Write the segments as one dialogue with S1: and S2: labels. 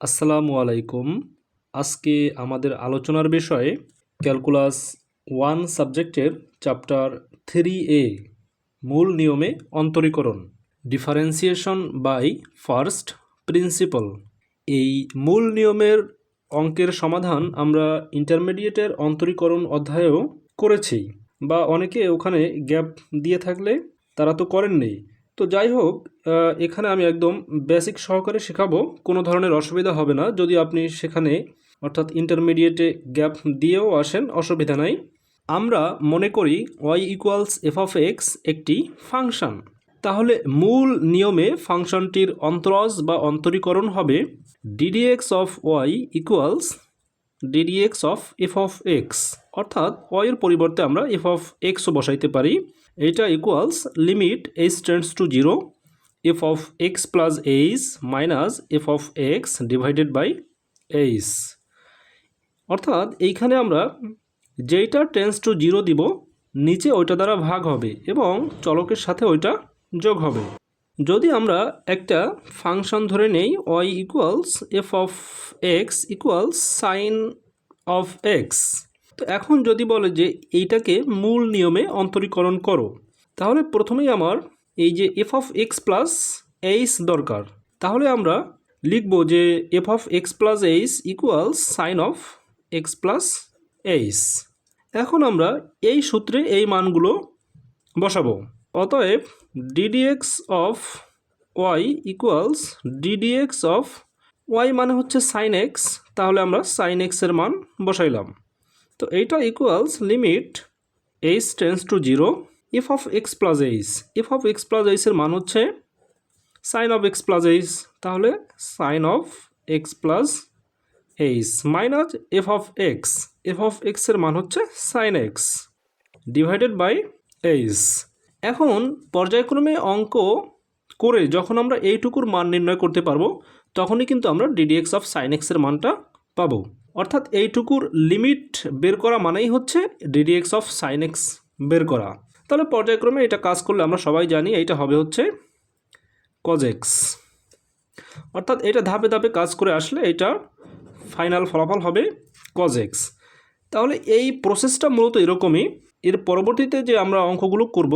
S1: আসসালামু আলাইকুম। আজকে আমাদের আলোচনার বিষয় ক্যালকুলাস 1 সাবজেক্টের চ্যাপ্টার 3A মূল নিয়মে অন্তরীকরণ ডিফারেন্সিয়েশন বাই ফার্স্ট প্রিন্সিপল। এই মূল নিয়মের অঙ্কের সমাধান আমরা ইন্টারমিডিয়েটের অন্তরীকরণ অধ্যায়েও করেছি, বা অনেকে ওখানে গ্যাপ দিয়ে থাকলে তারা তো করেননি। তো যাই হোক, এখানে আমি একদম বেসিক সহকারে শেখাবো, কোনো ধরনের অসুবিধা হবে না। যদি আপনি সেখানে অর্থাৎ ইন্টারমিডিয়েটে গ্যাপ দিয়েও আসেন, অসুবিধা নাই। আমরা মনে করি y equals f of x একটি ফাংশন, তাহলে মূল নিয়মে ফাংশনটির অন্তরজ বা অন্তরীকরণ হবে d d x of y equals d d x of f of x, অর্থাৎ y এর পরিবর্তে আমরা এফ অফ এক্সও বসাইতে পারি। এটা equals limit H tends to 0 f of x plus H minus f of x divided by h. অর্থাৎ এইখানে আমরা যেইটা টেন্ডস টু 0 দিব, নিচে ওইটা দ্বারা ভাগ হবে এবং চলকের সাথে ওইটা যোগ হবে। যদি আমরা একটা ফাংশন ধরে নেই y equals f of x equals sine of x, তো এখন যদি বলে যে এইটাকে মূল নিয়মে অন্তরীকরণ করো, তাহলে প্রথমেই আমার এই যে f of x plus h দরকার। তাহলে আমরা লিখব যে f of x plus h equals sine of x plus h. এখন আমরা এই সূত্রে এই মানগুলো বসাবো। অতএব d d x of y equals d d x of y মানে হচ্ছে সাইন এক্স, তাহলে আমরা সাইন এক্সের মান বসাইলাম। তো এইটা equals limit h tends to 0 f of x plus h. F of x plus এইচের মান হচ্ছে sine of x plus h, তাহলে sine of x plus H minus f of x. F of এক্সের মান হচ্ছে sine x divided by h. এখন পর্যায়ক্রমে অঙ্ক করে যখন আমরা এইটুকুর মান নির্ণয় করতে পারবো, তখনই কিন্তু আমরা ডিডিএক্স অফ সাইন এক্সের মানটা পাবো। অর্থাৎ এইটুকুর লিমিট বের করা মানেই হচ্ছে ডিডিএক্স অফ সাইন এক্স বের করা। তাহলে পর্যায়ক্রমে এটা কাজ করলে আমরা সবাই জানি এইটা হবে হচ্ছে কজ এক্স। অর্থাৎ এটা ধাপে ধাপে কাজ করে আসলে এটা ফাইনাল ফলাফল হবে কজ এক্স। তাহলে এই প্রসেসটা মূলত এরকমই। এর পরবর্তীতে যে আমরা অঙ্কগুলো করব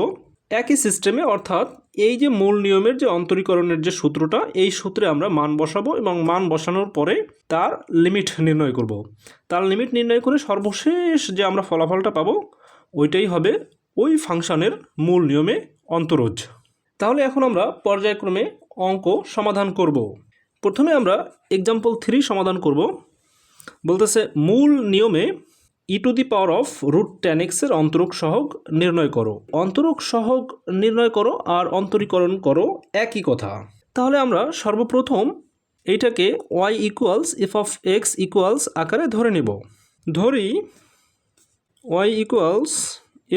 S1: একই সিস্টেমে, অর্থাৎ এই যে মূল নিয়মের যে অন্তরীকরণের যে সূত্রটা, এই সূত্রে আমরা মান বসাবো এবং মান বসানোর পরে তার লিমিট নির্ণয় করব। তার লিমিট নির্ণয় করে সর্বশেষ যে আমরা ফলাফলটা পাবো ওইটাই হবে ওই ফাংশনের মূল নিয়মে অন্তরজ। তাহলে এখন আমরা পর্যায়ক্রমে অঙ্ক সমাধান করব। প্রথমে আমরা এক্সাম্পল 3 সমাধান করব। বলতেছে মূল নিয়মে e to the power of root 10x এর অন্তরক সহগ নির্ণয় করো। অন্তরক সহগ নির্ণয় করো আর অন্তরীকরণ করো, একই কথা। তাহলে আমরা সর্বপ্রথম এইটাকে y equals f of x equals আকারে ধরে নেব। ধরি y equals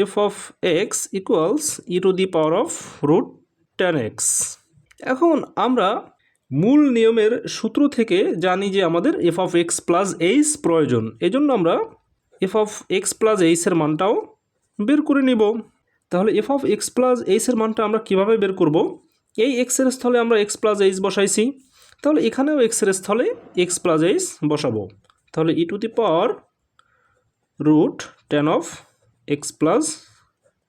S1: f of x equals E to the power of root 10x। এখন আমরা মূল নিয়মের সূত্র থেকে জানি যে আমাদের F of x plus H প্রয়োজন, এজন্য আমরা এফ অফ এক্স প্লাস এইচের মানটাও বের করে নিব। তাহলে এফ অফ এক্স প্লাস এইচের মানটা আমরা কিভাবে বের করব? এই এক্সের স্থলে আমরা এক্স প্লাস এইচ বসাইছি, তাহলে এখানেও এক্সের স্থলে এক্স প্লাস এইচ বসাবো। তাহলে ই to the power root 10 of x plus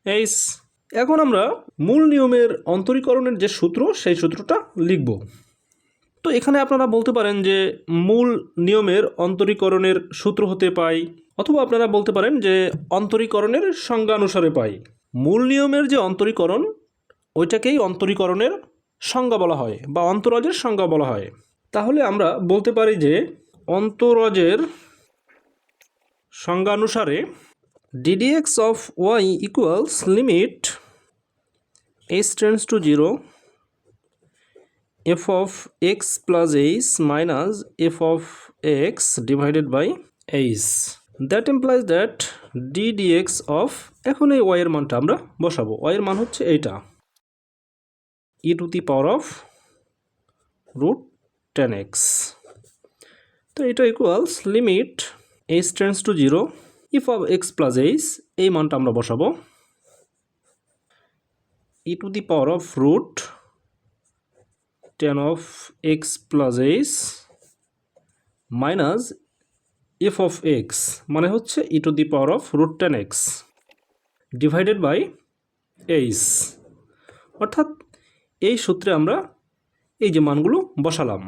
S1: h. এখন আমরা মূল নিয়মের অন্তরীকরণের যে সূত্র, সেই সূত্রটা লিখব। তো এখানে আপনারা বলতে পারেন যে মূল নিয়মের অন্তরীকরণের সূত্র হতে পাই, অথবা আপনারা বলতে পারেন যে অন্তরীকরণের সংজ্ঞানুসারে পাই। মূল নিয়মের যে অন্তরীকরণ, ওইটাকেই অন্তরীকরণের সংজ্ঞা বলা হয় বা অন্তরজের সংজ্ঞা বলা হয়। তাহলে আমরা বলতে পারি যে অন্তরজের সংজ্ঞানুসারে d d x of y equals limit H tends to 0 f of x plus H minus f of x divided by h. That implies that d d x of, এখন এই ওয়াইয়ের মানটা আমরা বসাবো। ওয়াইয়ের মান হচ্ছে এইটা e to the power of root 10x। তো এটা equals limit H tends to 0 f of x plus h, এই মানটা আমরা বসাবো e to the power of root 10 of x plus h minus f of x মানে হচ্ছে ই to the power of root ten x divided by h. অর্থাৎ এই সূত্রে আমরা এই যে মানগুলো বসালাম।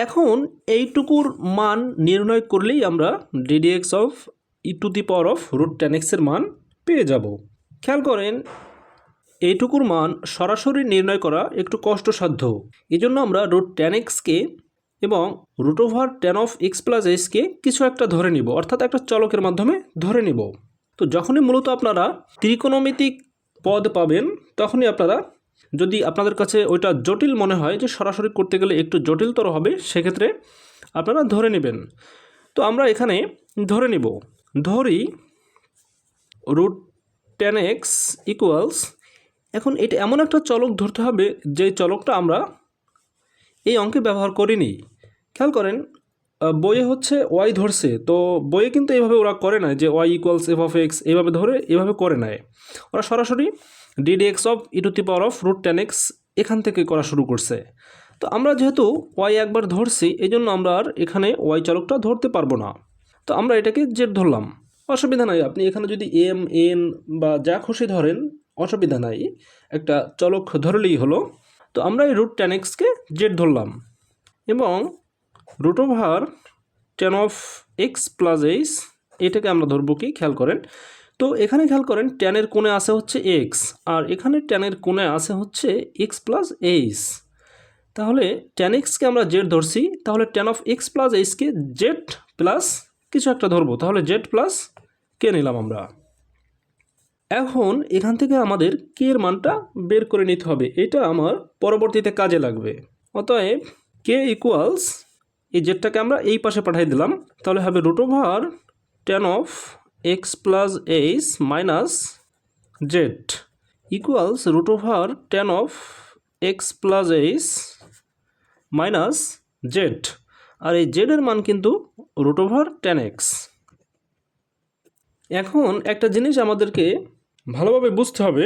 S1: এখন এইটুকুর মান নির্ণয় করলেই আমরা d d x of e to the power of root ten এক্সের মান পেয়ে যাব। খেয়াল করেন এইটুকুর মান সরাসরি নির্ণয় করা একটু কষ্টসাধ্য। এই জন্য আমরা রুট টেন এক্সকে এবং root over ten of x plus এইচকে কিছু একটা ধরে নিব, অর্থাৎ একটা চলকের মাধ্যমে ধরে নিব। তো যখনই মূলত আপনারা ত্রিকোণমিতিক পদ পাবেন তখনই আপনারা, যদি আপনাদের কাছে ওইটা জটিল মনে হয় যে সরাসরি করতে গেলে একটু জটিলতর হবে, সেক্ষেত্রে আপনারা ধরে নেবেন। তো আমরা এখানে ধরে নিব, ধরি রুট টেন এক্স ইকুয়ালস, এখন এটা এমন একটা চলক ধরতে হবে যে চলকটা আমরা এই অঙ্কে ব্যবহার করিনি। খেয়াল করেন বইয়ে হচ্ছে ওয়াই ধরছে, তো বইয়ে কিন্তু এইভাবে ওরা করে না যে y equals f of x এইভাবে ধরে এইভাবে করে নেয়। ওরা সরাসরি d d x of e to the power of root ten x এখান থেকে করা শুরু করছে। তো আমরা যেহেতু ওয়াই একবার ধরছি এই জন্য আমরা আর এখানে ওয়াই চলকটা ধরতে পারবো না। তো আমরা এটাকে জেড ধরলাম, অসুবিধা নাই। আপনি এখানে যদি এম এন বা যা খুশি ধরেন অসুবিধা নাই, একটা চলক ধরলেই হলো। তো আমরা এই রুট টেন এক্সকে জেড ধরলাম এবং root over ten of x plus h এটাকে আমরা ধরবো কি, খেয়াল করেন। তো এখানে খেয়াল করেন টেনের কোণে আসে হচ্ছে এক্স আর এখানে টেনের কোণে আসে হচ্ছে এক্স প্লাস এইচ। তাহলে টেন এক্সকে আমরা জেড ধরছি, তাহলে টেন অফ এক্স প্লাস এইচকে জেড প্লাস কিছু একটা ধরবো, তাহলে জেড প্লাস কে নিলাম আমরা। এখন এখান থেকে আমাদের কে এর মানটা বের করে নিতে হবে, এটা আমার পরবর্তীতে কাজে লাগবে। অতএব কে ইকুয়ালস, এই জেডটাকে আমরা এই পাশে পাঠিয়ে দিলাম, তাহলে হবে root over ten of x plus H minus z equals root over ten of x plus H minus z, আর এই জেডের মান কিন্তু রুট ওভার টেন এক্স। এখন একটা জিনিস আমাদেরকে ভালোভাবে বুঝতে হবে,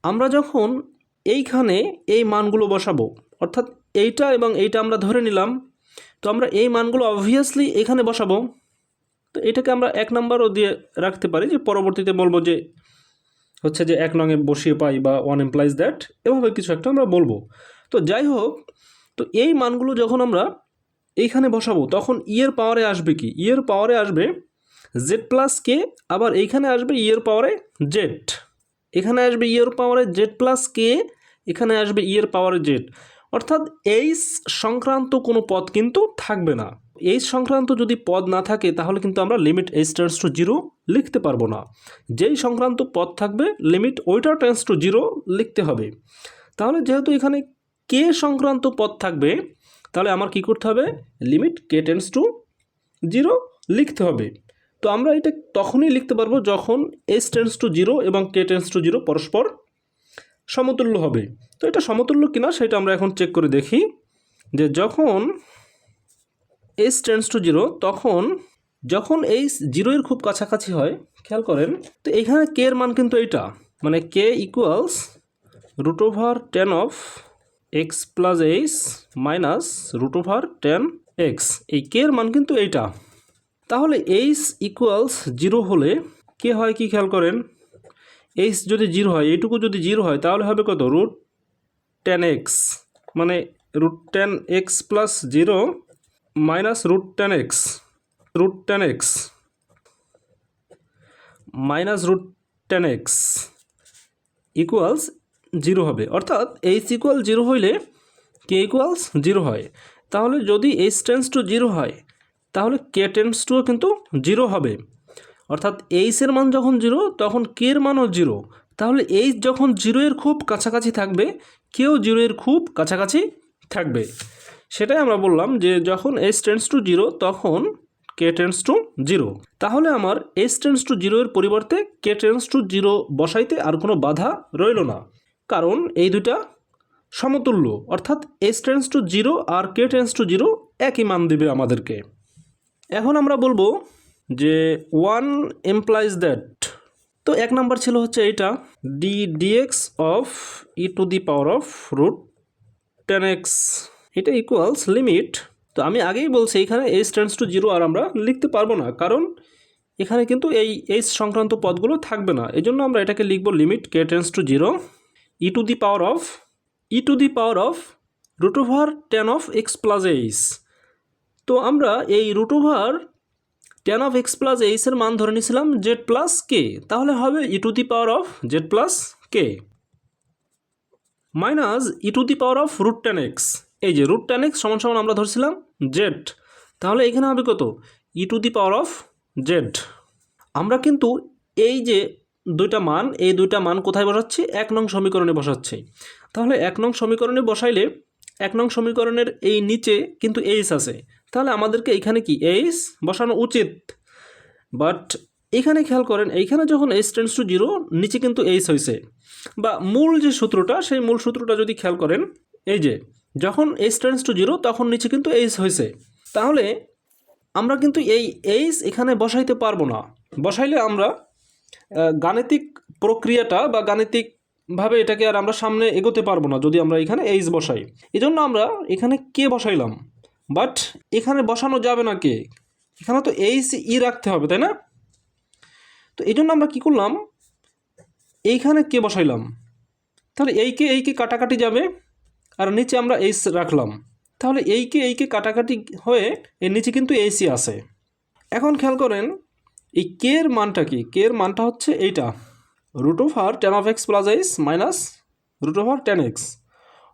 S1: আমরা যখন এইখানে এই মানগুলো বসাবো, অর্থাৎ এইটা এবং এইটা আমরা ধরে নিলাম, তো আমরা এই মানগুলো অবভিয়াসলি এখানে বসাবো। তো এটাকে আমরা এক নাম্বারও দিয়ে রাখতে পারি, যে পরবর্তীতে বলবো যে হচ্ছে যে এক নঙে বসিয়ে পাই বা ওয়ান এমপ্লাইজ দ্যাট, এভাবে কিছু একটা আমরা বলবো। তো যাই হোক, তো এই মানগুলো যখন আমরা এইখানে বসাবো তখন ইয়ের পাওয়ারে আসবে কি, ইয়ের পাওয়ারে আসবে জেড প্লাস কে, আবার এইখানে আসবে ইয়ের পাওয়ারে জেড, এখানে আসবে ইয়ের পাওয়ারে জেড প্লাস কে, এখানে আসবে ইয়ের পাওয়ারে জেড। অর্থাৎ এইচ সংক্রান্ত কোনো পদ কিন্তু থাকবে না। এইচ সংক্রান্ত যদি পদ না থাকে তাহলে কিন্তু আমরা limit H tends to zero লিখতে পারবো না। যেই সংক্রান্ত পদ থাকবে লিমিট ওইটা টেন্ডস টু জিরো লিখতে হবে। তাহলে যেহেতু এখানে কে সংক্রান্ত পদ থাকবে তাহলে আমার কি করতে হবে, limit K tends to zero লিখতে হবে। তো আমরা এটা তখনই লিখতে পারবো যখন এইচ টেন্ডস টু জিরো এবং কে টেন্ডস টু জিরো পরস্পর সমতুল্য হবে। তো এটা সমতুল্য কিনা সেটা আমরা এখন চেক করে দেখি, যে যখন এইচ টেন্ডস টু জিরো তখন যখন এইচ জিরোয়ের খুব কাছাকাছি হয়, খেয়াল করেন তো এইখানে কে এর মান কিন্তু এইটা, মানে k equals root over ten of x plus H minus root over ten x, এই কে এর মান কিন্তু এইটা। তাহলে এইচ ইকুয়ালস জিরো হলে কে হয় কি, খেয়াল করেন এইচ যদি জিরো হয়, এইটুকু যদি জিরো হয় তাহলে হবে কত, রুট টেন এক্স, মানে root ten x plus zero minus root ten x, root ten x minus root ten x equals zero হবে। অর্থাৎ এইচ ইকুয়াল জিরো হইলে কে ইকুয়ালস জিরো হয়। তাহলে যদি এইচ টেন্ডস টু জিরো হয় তাহলে কে টেন্ডস টুও কিন্তু জিরো হবে। অর্থাৎ এইচের মান যখন জিরো তখন কে এর মানও জিরো। তাহলে এইচ যখন জিরোয়ের খুব কাছাকাছি থাকবে কেউ জিরোয়ের খুব কাছাকাছি থাকবে। সেটাই আমরা বললাম যে যখন এইচ টেন্ডস টু জিরো তখন কে টেন্ডস টু জিরো। তাহলে আমার এইচ টেন্ডস টু জিরোর পরিবর্তে কে টেন্ডস টু জিরো বসাইতে আর কোনো বাধা রইল না, কারণ এই দুটা সমতুল্য। অর্থাৎ এইচ টেন্ডস টু জিরো আর কে টেন্ডস টু জিরো একই মান দেবে আমাদেরকে। এখন আমরা বলবো যে ওয়ান এমপ্লাইজ দ্যাট, তো এক নাম্বার ছিল হচ্ছে এইটা d x of e to the power of root ten x, এটা ইকুয়ালস লিমিট তো আমি আগেই বলছি এখানে এইচ টেন্ডস টু জিরো আর আমরা লিখতে পারবো না, কারণ এখানে কিন্তু এই এইচ সংক্রান্ত পদগুলো থাকবে না। এই জন্য আমরা এটাকে লিখব limit K tends to zero E to the power of root over ten of x plus H. তো আমরা এই root over ten of x plus এইচের মান ধরে নিয়েছিলাম জেড প্লাস কে, তাহলে হবে E to the power of Z plus K minus E to the power of root ten x. এই যে রুট টেন এক্স সমান সমান আমরা ধরছিলাম জেড, তাহলে এখানে হবে কত E to the power of Z. আমরা কিন্তু এই যে এই দুইটা মান কোথায় বসাচ্ছি? 1 নং সমীকরণে বসাচ্ছি। তাহলে 1 নং সমীকরণে বসাইলে 1 নং সমীকরণের এই নিচে কিন্তু এইচ আছে, তাহলে আমাদেরকে এখানে কি এইচ বসানো উচিত। বাট এখানে খেয়াল করেন, এইখানে যখন এইচ টেন্ডস টু জিরো নিচে কিন্তু এইচ হয়েছে, বা মূল যে সূত্রটা সেই মূল সূত্রটা যদি খেয়াল করেন, এই যে যখন এইচ টেন্ডস টু জিরো তখন নিচে কিন্তু এইচ হয়েছে, তাহলে আমরা কিন্তু এই এইচ এখানে বসাইতে পারবো না। বসাইলে আমরা গাণিতিক প্রক্রিয়াটা বা গাণিতিকভাবে এটাকে আর আমরা সামনে এগোতে পারবো না যদি আমরা এখানে এইচ বসাই। এই জন্য আমরা এখানে কে বসাইলাম, বাট এখানে বসানো যাবে না কে, এখানে তো এইচ ই রাখতে হবে, তাই না? তো এই জন্য আমরা কী করলাম, এইখানে কে বসাইলাম, তাহলে এইকে কাটাকাটি যাবে আর নিচে আমরা এইচ রাখলাম, তাহলে এইকে কাটাকাটি হয়ে এর নিচে কিন্তু এইচই আছে। এখন খেয়াল করেন এই কে এর মানটা কি? কে এর মানটা হচ্ছে এইটা root over ten of x plus H minus root over ten x,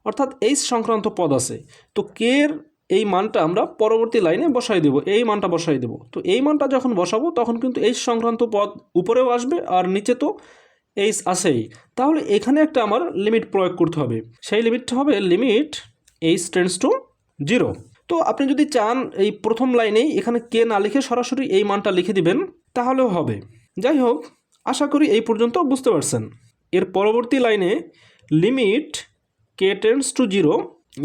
S1: অর্থাৎ এইচ সংক্রান্ত পদ আছে। তো কে এর এই মানটা আমরা পরবর্তী লাইনে বসাই দেব, এই মানটা বসাই দেব। তো এই মানটা যখন বসাবো তখন কিন্তু এইচ সংক্রান্ত পদ উপরেও আসবে আর নিচে তো এইচ আছেই, তাহলে এখানে একটা আমার লিমিট প্রয়োগ করতে হবে। সেই লিমিটটা হবে limit H tends to zero. তো আপনি যদি চান এই প্রথম লাইনেই এখানে কে না লিখে সরাসরি এই মানটা লিখে দিবেন তাহলেও হবে। যাই হোক, আশা করি এই পর্যন্ত বুঝতে পারছেন। এর পরবর্তী লাইনে limit K tends to zero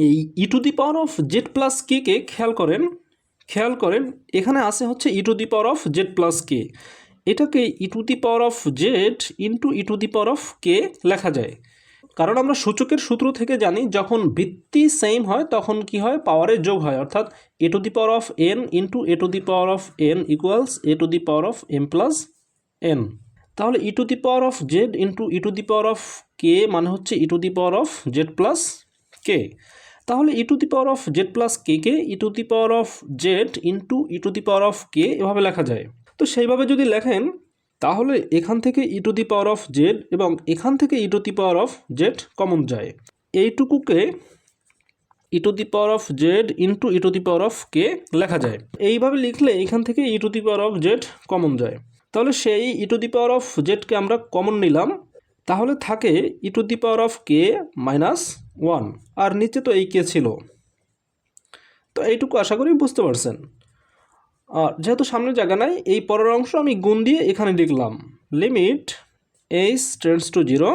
S1: এই E to the power of Z plus K কে খেয়াল করেন এখানে আছে হচ্ছে ই to the power of Z plus K, এটাকে E to the power of Z into E to the power of K লেখা যায়, কারণ আমরা সূচকের সূত্র থেকে জানি যখন ভিত্তি সেম হয় তখন কি হয়, পাওয়ারের যোগ হয়, অর্থাৎ A to the power of N into A to the power of N equals A to the power of M plus N. তাহলে ই to the power of Z into E to the power of K মানে হচ্ছে ই to the power of Z plus K. তাহলে ই to the power of Z plus K কে E to the power of Z into E to the power of কে এভাবে লেখা যায়। তো সেইভাবে যদি লেখেন তাহলে এখান থেকে E to the power of Z এবং এখান থেকে E to the power of Z common যায়, এইটুকুকে E to the power of Z into E to the power of K লেখা যায়। এইভাবে লিখলে এখান থেকে E to the power of Z common যায়। তাহলে সেই ই টু দি পাওয়ার অফ জেডকে আমরা কমন নিলাম, তাহলে থাকে E to the power of K minus one, আর নিচে তো এই কে ছিল। তো এইটুকু আশা করি বুঝতে পারছেন। আর যেহেতু সামনে জায়গা নাই, এই পরের অংশ আমি গুণ দিয়ে এখানে লিখলাম limit H tends to zero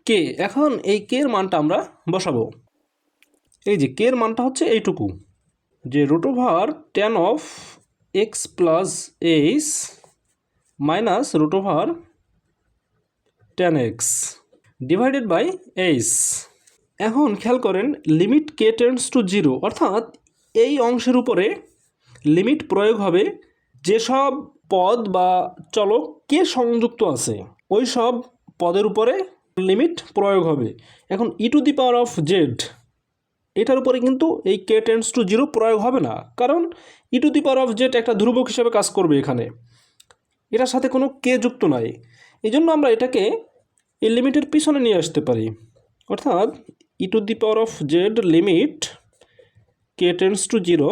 S1: কে। এখন এই কে এর মানটা আমরা বসাবো। এই যে কে এর মানটা হচ্ছে এইটুকু, যে root over ten of x plus H minus root over ten x divided by h. এখন খেয়াল করেন limit K tends to zero, অর্থাৎ এই অংশের উপরে লিমিট প্রয়োগ হবে যেসব পদ বা চলক কে সংযুক্ত আছে ওই সব পদের উপরে লিমিট প্রয়োগ হবে। এখন E to the power of Z এটার উপরে কিন্তু এই কে টেন্ডস টু জিরো প্রয়োগ হবে না, কারণ E to the power of Z একটা ধ্রুবক হিসেবে কাজ করবে, এখানে এটার সাথে কোনো কে যুক্ত নাই। এই জন্য আমরা এটাকে এই লিমিটের পিছনে নিয়ে আসতে পারি, অর্থাৎ E to the power of Z limit K tends to zero.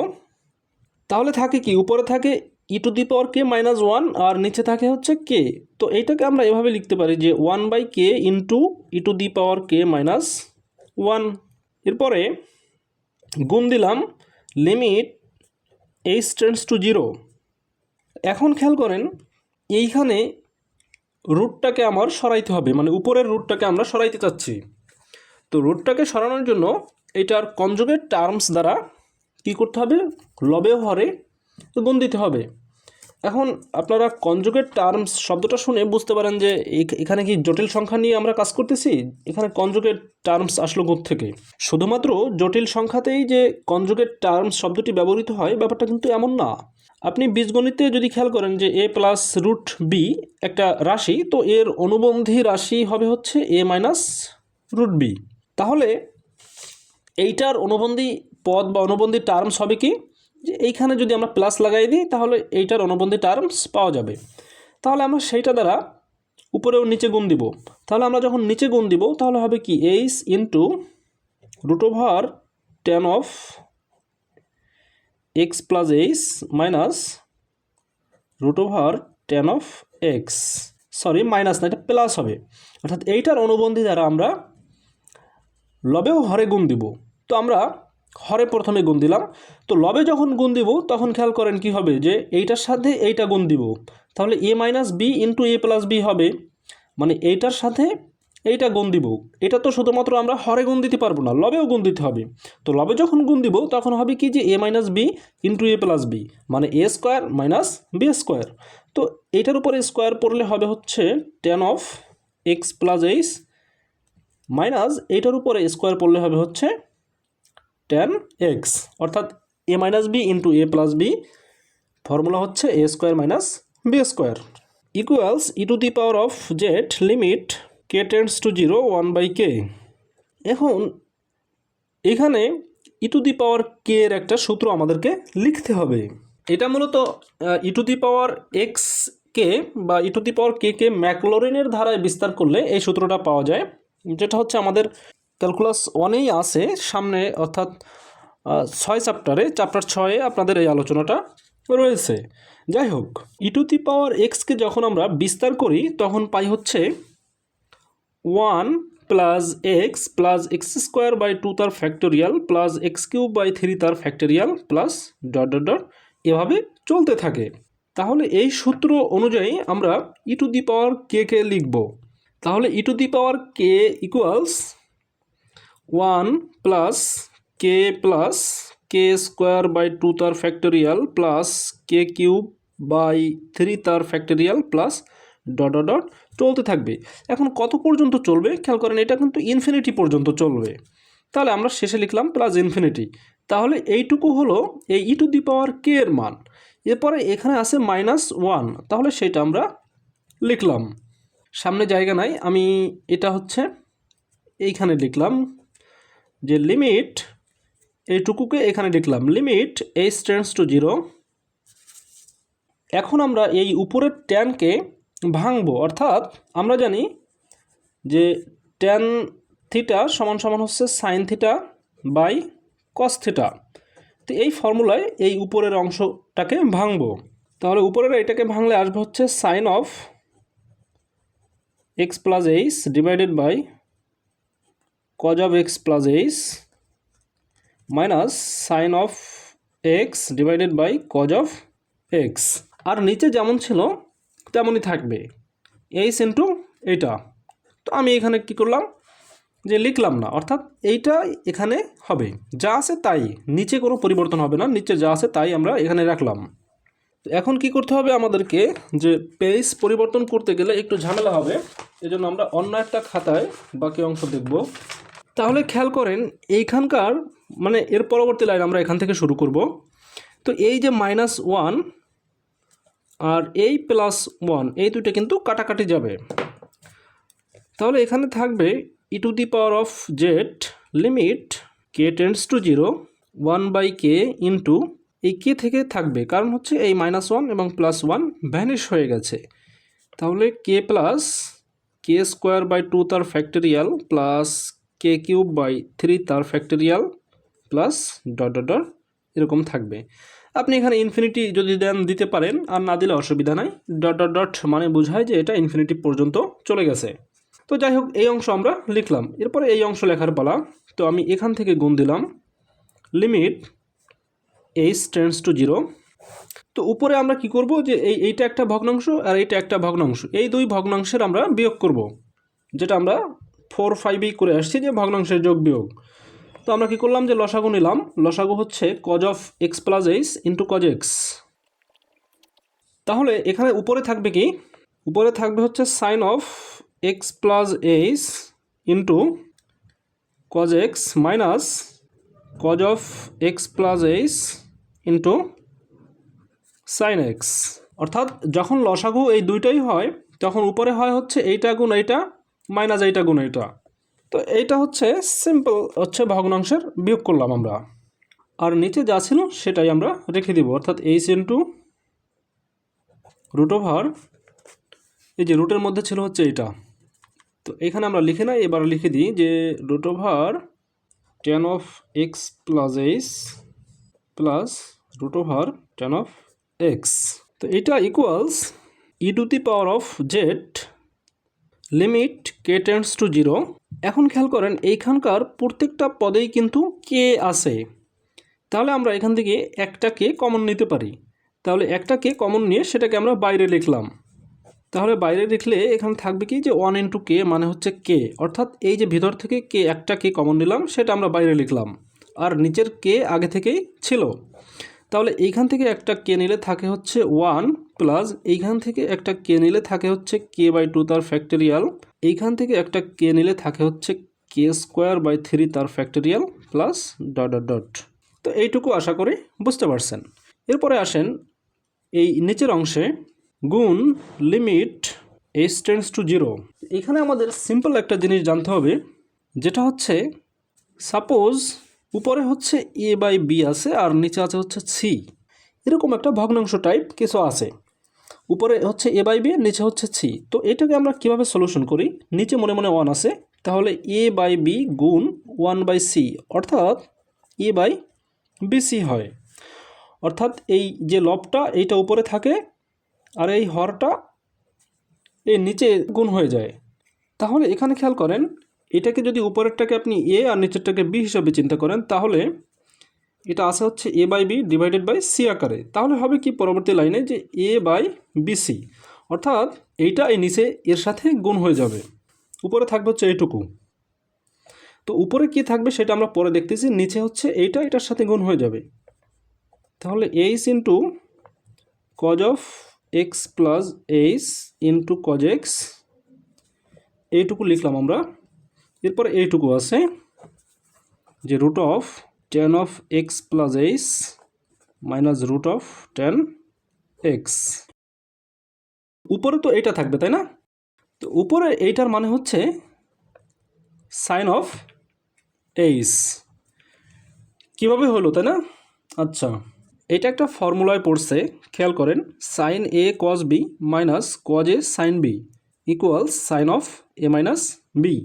S1: তাহলে থাকে কি, উপরে থাকে E to the power K minus one আর নিচে থাকে হচ্ছে কে। তো এইটাকে আমরা এভাবে লিখতে পারি যে one by k into E to the power K minus one. এরপরে গুণ দিলাম limit H tends to zero. এখন খেয়াল করেন এইখানে রুটটাকে আমার সরাইতে হবে, মানে উপরের রুটটাকে আমরা সরাইতে চাচ্ছি। তো রুটটাকে সরানোর জন্য এটার কনজুগেট টার্মস দ্বারা কী করতে হবে, লবে হরে গুণ দিতে হবে। এখন আপনারা কনজুগেট টার্মস শব্দটা শুনে বুঝতে পারেন যে এখানে কি জটিল সংখ্যা নিয়ে আমরা কাজ করতেছি। এখানে কনজুগেট টার্মস আসলো থেকে শুধুমাত্র জটিল সংখ্যাতেই যে কনজুগেট টার্মস শব্দটি ব্যবহৃত হয় ব্যাপারটা কিন্তু এমন না। আপনি বীজগণিতে যদি খেয়াল করেন যে a প্লাস রুট বি একটা রাশি, তো এর অনুবন্ধী রাশি হবে হচ্ছে a মাইনাস রুট বি। তাহলে এইটার অনুবন্ধী পদ বা অনুবন্ধী টার্মস হবে কি, যে এইখানে যদি আমরা প্লাস লাগাই দিই তাহলে এইটার অনুবন্ধী টার্মস পাওয়া যাবে। তাহলে আমরা সেইটা দ্বারা উপরেও নিচে গুণ দিব। তাহলে আমরা যখন নিচে গুণ দিব তাহলে হবে কি h into root over ten of x plus H minus root over ten of x, sorry minus না, এটা প্লাস হবে। অর্থাৎ এইটার অনুবন্ধী দ্বারা আমরা লবেও হরে গুণ দিব। তো আমরা হরে প্রথমে গুণ দিলাম, তো লবে যখন গুণ দিব তখন খেয়াল করেন কি হবে, যে এইটার সাথে এইটা গুণ দিব, তাহলে এ minus B into A plus B হবে, মানে এইটার সাথে এইটা গুণ দিব। এটা তো শুধুমাত্র আমরা হরে গুণ দিতে পারবো না, লবেও গুণ দিতে হবে। তো লবে যখন গুণ দিব তখন হবে কি, যে A minus B into A plus B, মানে A square minus B square. তো এইটার উপরে স্কোয়ার পড়লে হবে হচ্ছে ten of x plus H minus এইটার উপরে স্কোয়ার পড়লে হবে হচ্ছে টেন এক্স, অর্থাৎ A minus B into A plus B, formula হচ্ছে A square minus B square equals E to the power of Z limit K tends to 0 1/k। এখন এখানে ই to the power কে এর একটা সূত্র আমাদেরকে লিখতে হবে। এটা মূলত ই টু দি পাওয়ার এক্স কে বা ই টু দি পাওয়ার কে কে ম্যাকলরিনের ধারায় বিস্তার করলে এই সূত্রটা পাওয়া যায়, যেটা হচ্ছে আমাদের ক্যালকুলাস 1-এই আছে সামনে, অর্থাৎ 6 চ্যাপ্টারে, চ্যাপ্টার 6-এ আপনাদের এই আলোচনাটা রয়েছে। যাই হোক, ই টু দি পাওয়ার এক্সকে যখন আমরা বিস্তার করি তখন পাই হচ্ছে 1 প্লাস এক্স স্কোয়ার বাই 2 তার factorial plus x cube by 3 তার factorial plus dot dot dot এভাবে চলতে থাকে। তাহলে এই সূত্র অনুযায়ী আমরা ই টু দি পাওয়ার কে কে লিখব। তাহলে ই to the power K equals 1 plus K square by 2 তার factorial plus K cube by 3 তার factorial plus dot dot dot চলতে থাকবে। এখন কত পর্যন্ত চলবে খেয়াল করেন, এটা কিন্তু ইনফিনিটি পর্যন্ত চলবে। তাহলে আমরা শেষে লিখলাম প্লাস ইনফিনিটি। তাহলে এইটুকু হলো এই ই টু দি পাওয়ার কে এর মান। এরপরে এখানে আছে -1, তাহলে সেটা আমরা লিখলাম। সামনে জায়গা নাই, আমি এটা হচ্ছে এইখানে লিখলাম যে লিমিট, এইটুকুকে এখানে লিখলাম লিমিট এইচ টেন্ডস টু 0। এখন আমরা এই উপরের ট্যানকে ভাঙবো, অর্থাৎ আমরা জানি যে ট্যান থিটা সমান সমান হচ্ছে sine theta by cos theta. তো এই ফর্মুলায় এই উপরের অংশটাকে ভাঙবো। তাহলে উপরের এটাকে ভাঙলে আসবে হচ্ছে sine of x plus H divided by cos of x plus H minus sine of x divided by cos of X. আর নিচে যেমন ছিল তেমনই থাকবে এইচ ইন্টু এইটা। তো আমি এখানে কি করলাম, যে লিখলাম না, অর্থাৎ এইটা এখানে হবে, যা আছে তাই, নিচে কোনো পরিবর্তন হবে না, নিচে যা আছে তাই আমরা এখানে রাখলাম। তো এখন কি করতে হবে আমাদেরকে, যে পেজ পরিবর্তন করতে গেলে একটু ঝামেলা হবে, এজন্য আমরা অন্য একটা খাতায় বাকি অংশ দেখব। তাহলে খেয়াল করেন এইখানকার মানে এর পরবর্তী লাইন আমরা এখান থেকে শুরু করব। তো এই যে -1 আর এই +1 এই দুটো কিন্তু কাটাকাটি যাবে। তাহলে এখানে থাকবে E to the power of Z limit K tends to 0 1/k into এই কে থেকে থাকবে, কারণ হচ্ছে এই -1 এবং +1 ভ্যানিশ হয়ে গেছে। তাহলে k plus K square by 2 তার factorial plus K cube by 3 তার factorial plus dot dot dot এরকম থাকবে। আপনি এখানে ইনফিনিটি যদি দেন দিতে পারেন, আর না দিলে অসুবিধা নাই। ডট ডট ডট মানে বোঝায় যে এটা ইনফিনিটি পর্যন্ত চলে গেছে। তো যাই হোক, এই অংশ আমরা লিখলাম। এরপরে এই অংশ লেখার পালা। তো আমি এখান থেকে গুণ দিলাম লিমিট এইচ টেন্ডস টু 0। তো উপরে আমরা কি করব, যে এইটা একটা ভগ্নাংশ আর এইটা একটা ভগ্নাংশ, এই দুই ভগ্নাংশের আমরা বিয়োগ করব, যেটা আমরা 4-5 করে আসছি যে ভগ্নাংশের যোগ বিয়োগ। তো আমরা কি করলাম, যে লসাগু নিলাম। লসাগু হচ্ছে cos of x plus H into cos x তাহলে এখানে উপরে থাকবে কি, উপরে থাকবে হচ্ছে sine of x plus H into cos x minus cos of x plus H into sine x. অর্থাৎ যখন লসাগু এই দুইটাই হয় তখন উপরে হয় হচ্ছে এইটা গুণ এইটা মাইনাস এইটা গুণ এইটা। তো এইটা হচ্ছে সিম্পল হচ্ছে ভগ্নাংশের বিয়োগ করলাম আমরা, আর নিচে যা ছিল সেটাই আমরা রেখে দিব, অর্থাৎ এইচ ইন্টু রুট ওভার, এই যে রুটের মধ্যে ছিল হচ্ছে এইটা, তো এখানে আমরা লিখে নাই, এবার লিখে দিই যে root over ten of x plus h plus root over ten of x. তো এটা equals E to the power of Z limit K tends to zero. এখন খেয়াল করেন এইখানকার প্রত্যেকটা পদেই কিন্তু কে আছে, তাহলে আমরা এখান থেকে একটা কে কমন নিতে পারি, তাহলে একটা কে কমন নিয়ে সেটাকে আমরা বাইরে লিখলাম। তাহলে বাইরে লিখলে এখানে থাকবে কি যে ওয়ান ইন্টু কে মানে হচ্ছে কে, অর্থাৎ এই যে ভিতর থেকে কে একটা কে কমন নিলাম সেটা আমরা বাইরে লিখলাম, আর নিচের কে আগে থেকেই ছিল। তাহলে এইখান থেকে একটা কে নিলে থাকে হচ্ছে ওয়ান প্লাস এইখান থেকে একটা কে নিলে থাকে হচ্ছে কে বাই টু তার ফ্যাক্টরিয়াল, এইখান থেকে একটা কে নিলে থাকে হচ্ছে কে স্কোয়ার বাই থ্রি তার factorial plus dot dot dot. তো এইটুকু আশা করি বুঝতে পারছেন। এরপরে আসেন এই নিচের অংশে গুণ limit H tends to zero. এখানে আমাদের সিম্পল একটা জিনিস জানতে হবে, যেটা হচ্ছে সাপোজ উপরে হচ্ছে এ বাই বি আছে আর নিচে আছে হচ্ছে সি, এরকম একটা ভগ্নাংশ টাইপ কিছু আছে, উপরে হচ্ছে এ বাই বি নিচে হচ্ছে সি। তো এটাকে আমরা কিভাবে সলিউশন করি, নিচে মনে মনে ওয়ান আছে, তাহলে এ বাই বি গুণ ওয়ান বাই সি, অর্থাৎ এ বাই বিসি হয়। অর্থাৎ এই যে লবটা এইটা উপরে থাকে আর এই হরটা এই নিচে গুণ হয়ে যায়। তাহলে এখানে খেয়াল করেন, এটাকে যদি উপরেরটাকে আপনি এ আর নিচেরটাকে বি হিসাবে চিন্তা করেন, তাহলে এটা আসে হচ্ছে A by B divided by C আকারে। তাহলে হবে কি পরবর্তী লাইনে যে এ বাই বিসি, অর্থাৎ এইটা এই নিচে এর সাথে গুণ হয়ে যাবে, উপরে থাকবে হচ্ছে এইটুকু। তো উপরে কি থাকবে সেটা আমরা পরে দেখতেছি, নিচে হচ্ছে এইটা এটার সাথে গুণ হয়ে যাবে। তাহলে h into cos of x plus H into cos x, এইটুকু লিখলাম আমরা। এরপর এইটুকু আছে যে root of tan of x plus H minus root of tan x. উপরে তো এইটা থাকবে তাই না, তো উপরে এইটার মানে হচ্ছে সাইন অফ এইচ। কীভাবে হলো তাই না? আচ্ছা, এটা একটা ফর্মুলায় পড়ছে, খেয়াল করেন, sine A cos B minus cos A sine b equals sine of A minus b.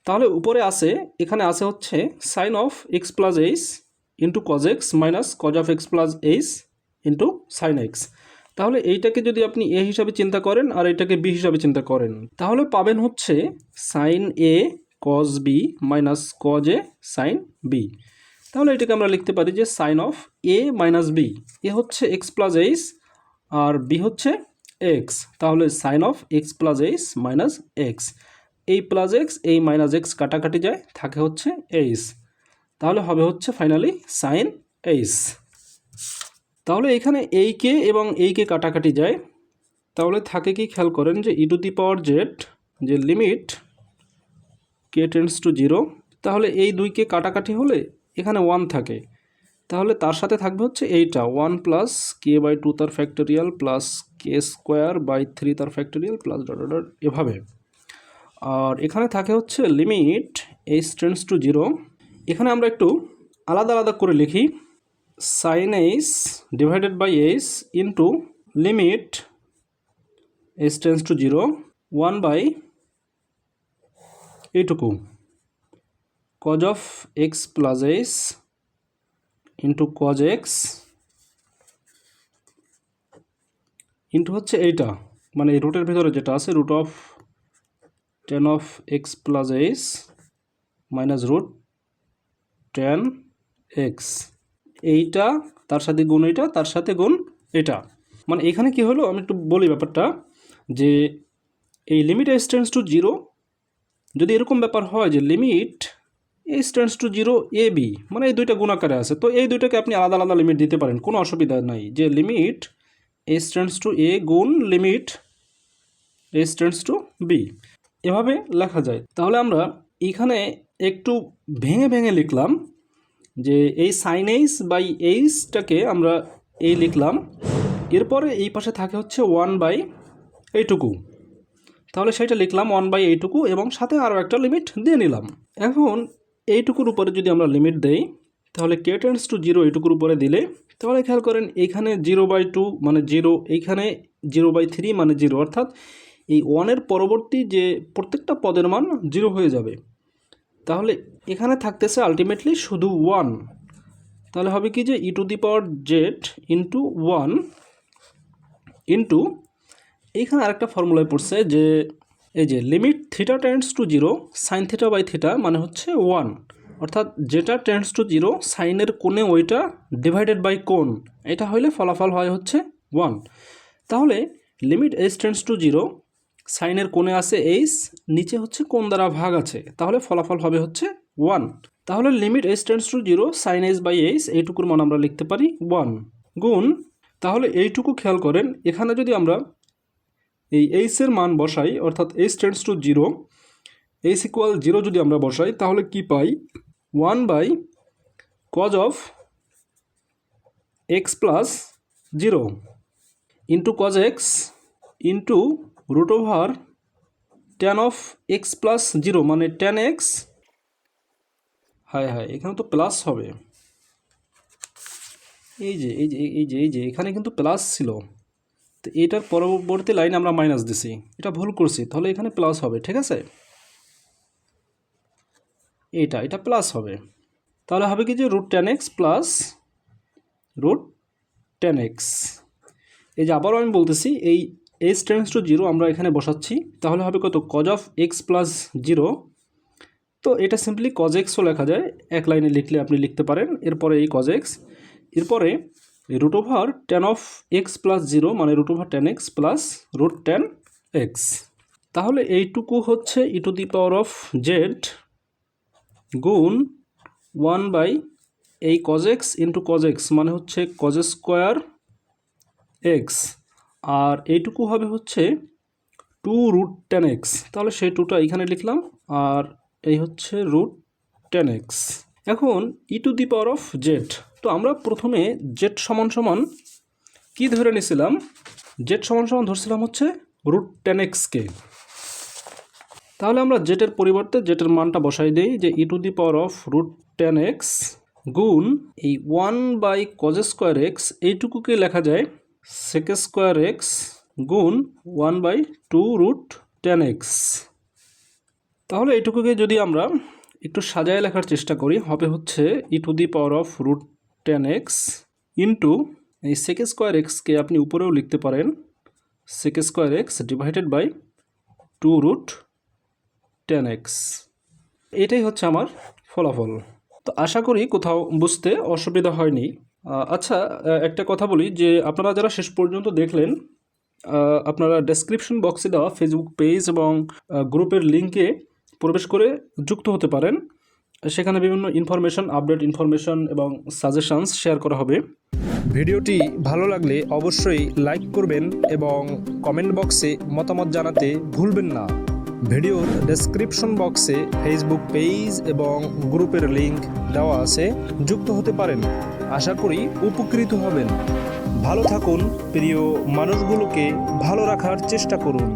S1: তাহলে উপরে আছে, এখানে আছে হচ্ছে sine of x plus H into cos x minus cos of x plus H into sine x. তাহলে এইটাকে যদি আপনি এ হিসাবে চিন্তা করেন আর এইটাকে বি হিসাবে চিন্তা করেন, তাহলে পাবেন হচ্ছে সাইন এ কজ বি মাইনাস কজ এ সাইন বি। তাহলে এটাকে আমরা লিখতে পারি যে sine of A minus B, A হচ্ছে এক্স প্লাস এইচ আর বি হচ্ছে এক্স, তাহলে sine of x plus H minus X, এই প্লাস এক্স এই মাইনাস এক্স কাটাকাটি যায়, থাকে হচ্ছে এইচ, তাহলে হবে হচ্ছে ফাইনালি সাইন এইচ। তাহলে এখানে এই কে এবং এই কে কাটাকাটি যায়, তাহলে থাকে কি খেয়াল করেন যে ই টু দি পাওয়ার জেড যে limit K tends to zero, তাহলে এই দুইকে কাটাকাটি হলে এখানে ওয়ান থাকে, তাহলে তার সাথে থাকবে হচ্ছে এইটা one plus K by two তার factorial plus K square by three তার factorial plus dot dot dot এভাবে। আর এখানে থাকে হচ্ছে limit H tends to zero, এখানে আমরা একটু আলাদা আলাদা করে লিখি, sine H divided by H into limit H tends to zero one by এইটুকু cos of x plus H into cos X into হচ্ছে এইটা মানে এই রুটের ভিতরে যেটা আছে root of tan of x plus H minus root ten x, এইটা তার সাথে গুণ এইটা তার সাথে গুণ এটা। মানে এখানে কি হলো আমি একটু বলি ব্যাপারটা, যে এই limit H tends to zero যদি এরকম ব্যাপার হয় যে limit H tends to zero a b, মানে এই দুইটা গুণাকারে আছে, তো এই দুইটাকে আপনি আলাদা আলাদা লিমিট দিতে পারেন, কোনো অসুবিধা নাই। যে limit h tends two a গুণ limit h tends two b, এভাবে লেখা যায়। তাহলে আমরা এখানে একটু ভেঙে ভেঙে লিখলাম যে এই সাইন এইচ বাই এইচটাকে আমরা এই লিখলাম, এরপরে এই পাশে থাকে হচ্ছে 1 বাই এইটুকু, তাহলে সেটা লিখলাম 1 বাই এইটুকু এবং সাথে আরও একটা লিমিট দিয়ে নিলাম। এখন এইটুকুর উপরে যদি আমরা লিমিট দেই তাহলে k টেন্ডস টু 0 এইটুকুর উপরে দিলে, তাহলে খেয়াল করেন এইখানে 0/2 মানে 0, এইখানে 0/3 মানে 0, অর্থাৎ এই 1-এর পরবর্তী যে প্রত্যেকটা পদের মান 0 হয়ে যাবে। তাহলে এখানে থাকতেছে আলটিমেটলি শুধু 1, তাহলে হবে কি যে e⁻z ইন্টু 1 ইন্টু এইখানে আরেকটা ফর্মুলায় পড়ছে যে এই যে limit theta tends to 0 sine theta by theta মানে হচ্ছে 1, অর্থাৎ যেটা টেন্ডস টু 0 সাইনের কোণে ওইটা ডিভাইডেড বাই কোণ, এটা হইলে ফলাফল হয় হচ্ছে 1। তাহলে লিমিট h টেন্ডস টু 0 সাইনের কোণে আছে h, নিচে হচ্ছে কোণ দ্বারা ভাগ আছে, তাহলে ফলাফল হবে হচ্ছে 1। তাহলে limit h tends to 0 sine h by h এইটুকুর মান আমরা লিখতে পারি 1 গুণ, তাহলে এইটুকু খেয়াল করেন এখানে যদি আমরা এই h এর মান বসাই, অর্থাৎ h tends to 0 h equal 0 যদি আমরা বসাই তাহলে কি পাই 1/cos of x plus 0 into cos x into root over tan of x plus 0 মানে tan x, হায় এখানে তো প্লাস হবে, এই যে এখানে কিন্তু প্লাস ছিল, তো এটার পরবর্তী লাইনে আমরা মাইনাস দিছি, এটা ভুল করছি, তাহলে এখানে প্লাস হবে, ঠিক আছে, এটা প্লাস হবে, তাহলে হবে কি যে root tan x plus root tan x। এই যে আবারও আমি বলতেছি এই h টেন্ডস টু 0 আমরা এখানে বসাচ্ছি, তাহলে হবে কত cos অফ x প্লাস 0, তো এটা সিম্পলি cos xও লেখা যায়, এক লাইনে লিখলে আপনি লিখতে পারেন, এরপরে এই cos x, এরপরে root over tan of x plus 0 মানে root over tan x plus root tan x, তাহলে এইটুকু হচ্ছে e⁻z গুণ 1 বাই এই cos x into cos x মানে হচ্ছে cos স্কোয়ার x, আর এইটুকু হবে হচ্ছে 2 রুট tan x, তাহলে সেই 2টা এখানে লিখলাম, আর এই হচ্ছে রুট tan x। এখন e⁻z, তো আমরা প্রথমে z সমান সমান কি ধরে নিয়েছিলাম, z সমান সমান ধরছিলাম হচ্ছে রুট tan x কে, তাহলে আমরা z এর পরিবর্তে z এর মানটা বসাই দেই যে e⁻√tan x গুণ এই 1/cos স্কোয়ার x, এইটুকুকে লেখা যায় sec স্কোয়ার x গুণ 1/2√tan x। তাহলে এইটুকুকে যদি আমরা একটু সাজায় লেখার চেষ্টা করি হবে হচ্ছে e⁻√tan x ইন্টু এই sec স্কোয়ার xকে আপনি উপরেও লিখতে পারেন sec square x divided by 2√tan x, এটাই হচ্ছে আমার ফলাফল। তো আশা করি কোথাও বুঝতে অসুবিধা হয়নি। আচ্ছা, একটা কথা বলি যে আপনারা যারা শেষ পর্যন্ত দেখলেন, আপনারা ডেসক্রিপশন বক্সে দেওয়া ফেসবুক পেজ এবং গ্রুপের লিঙ্কে প্রবেশ করে যুক্ত হতে পারেন, সেখানে বিভিন্ন ইনফরমেশন, আপডেট ইনফরমেশন এবং সাজেশনস শেয়ার করা হবে। ভিডিওটি ভালো লাগলে অবশ্যই লাইক করবেন এবং কমেন্ট বক্সে মতামত জানাতে ভুলবেন না। ভিডিওর ডেসক্রিপশন বক্সে ফেসবুক পেজ এবং গ্রুপের লিঙ্ক দেওয়া আছে, যুক্ত হতে পারেন। আশা করি উপকৃত হবেন। ভালো থাকুন, প্রিয় মানুষগুলোকে ভালো রাখার চেষ্টা করুন।